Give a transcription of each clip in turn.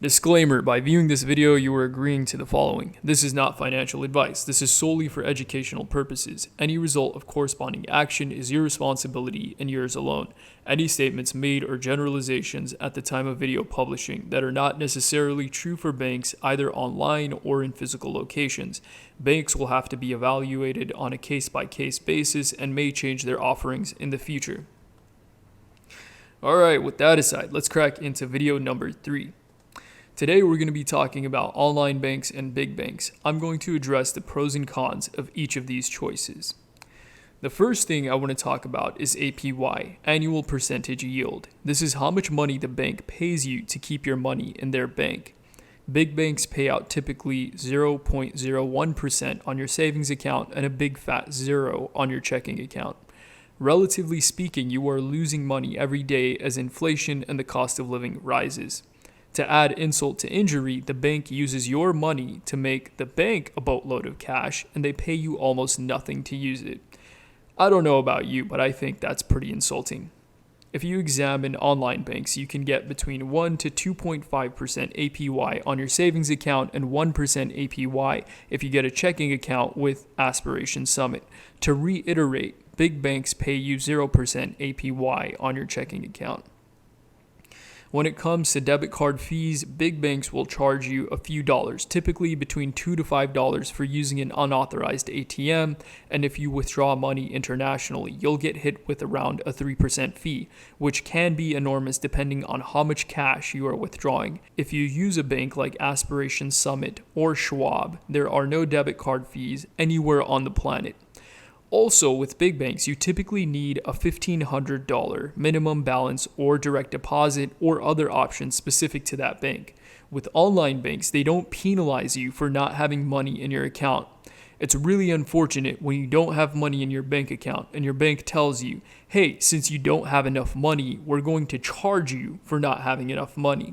Disclaimer, by viewing this video, you are agreeing to the following. This is not financial advice. This is solely for educational purposes. Any result of corresponding action is your responsibility and yours alone. Any statements made or generalizations at the time of video publishing that are not necessarily true for banks either online or in physical locations. Banks will have to be evaluated on a case-by-case basis and may change their offerings in the future. Alright, with that aside, let's crack into video number 3. Today we're going to be talking about online banks and big banks. I'm going to address the pros and cons of each of these choices. The first thing I want to talk about is APY, annual percentage yield. This is how much money the bank pays you to keep your money in their bank. Big banks pay out typically 0.01% on your savings account and a big fat 0 on your checking account. Relatively speaking, you are losing money every day as inflation and the cost of living rises. To add insult to injury, the bank uses your money to make the bank a boatload of cash, and they pay you almost nothing to use it. I don't know about you, but I think that's pretty insulting. If you examine online banks, you can get between 1 to 2.5% APY on your savings account and 1% APY if you get a checking account with Aspiration Summit. To reiterate, big banks pay you 0% APY on your checking account. When it comes to debit card fees, big banks will charge you a few dollars, typically between $2 to $5 for using an unauthorized ATM, and if you withdraw money internationally, you'll get hit with around a 3% fee, which can be enormous depending on how much cash you are withdrawing. If you use a bank like Aspiration Summit or Schwab, there are no debit card fees anywhere on the planet. Also, with big banks, you typically need a $1,500 minimum balance or direct deposit or other options specific to that bank. With online banks, they don't penalize you for not having money in your account. It's really unfortunate when you don't have money in your bank account and your bank tells you, hey, since you don't have enough money, we're going to charge you for not having enough money.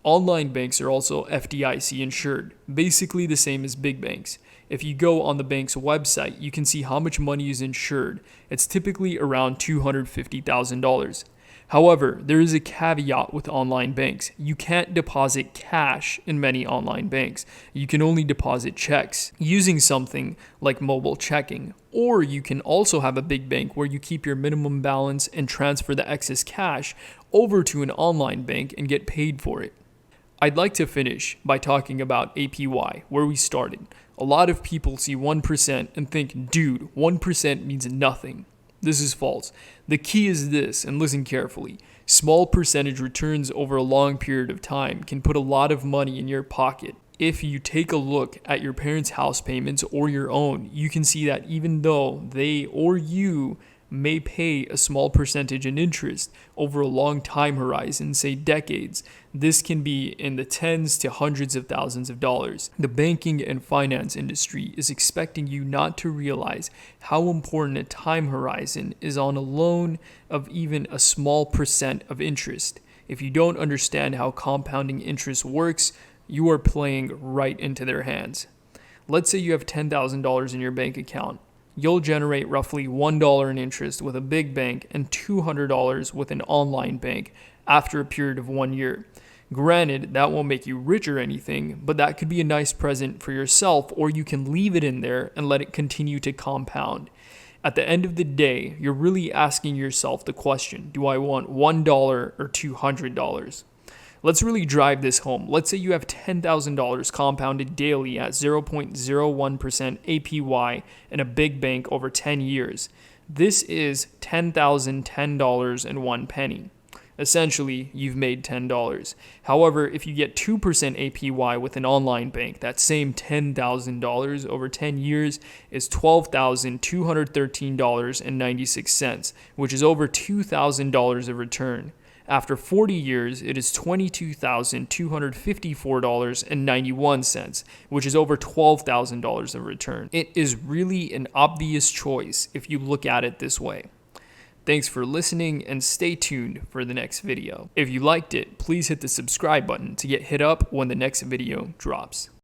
Online banks are also FDIC insured, basically the same as big banks. If you go on the bank's website, you can see how much money is insured. It's typically around $250,000. However, there is a caveat with online banks. You can't deposit cash in many online banks. You can only deposit checks using something like mobile checking. Or you can also have a big bank where you keep your minimum balance and transfer the excess cash over to an online bank and get paid for it. I'd like to finish by talking about APY, where we started. A lot of people see 1% and think, dude, 1% means nothing. This is false. The key is this, and listen carefully. Small percentage returns over a long period of time can put a lot of money in your pocket. If you take a look at your parents' house payments or your own, you can see that even though they or you may pay a small percentage in interest over a long time horizon, say decades, this can be in the tens to hundreds of thousands of dollars. The banking and finance industry is expecting you not to realize how important a time horizon is on a loan of even a small percent of interest. If you don't understand how compounding interest works, you are playing right into their hands. Let's say you have $10,000 in your bank account. You'll generate roughly $1 in interest with a big bank and $200 with an online bank after a period of 1 year. Granted, that won't make you rich or anything, but that could be a nice present for yourself, or you can leave it in there and let it continue to compound. At the end of the day, you're really asking yourself the question, do I want $1 or $200? Let's really drive this home. Let's say you have $10,000 compounded daily at 0.01% APY in a big bank over 10 years. This is $10,010.01. Essentially, you've made $10. However, if you get 2% APY with an online bank, that same $10,000 over 10 years is $12,213.96, which is over $2,000 of return. After 40 years, it is $22,254.91, which is over $12,000 of return. It is really an obvious choice if you look at it this way. Thanks for listening and stay tuned for the next video. If you liked it, please hit the subscribe button to get hit up when the next video drops.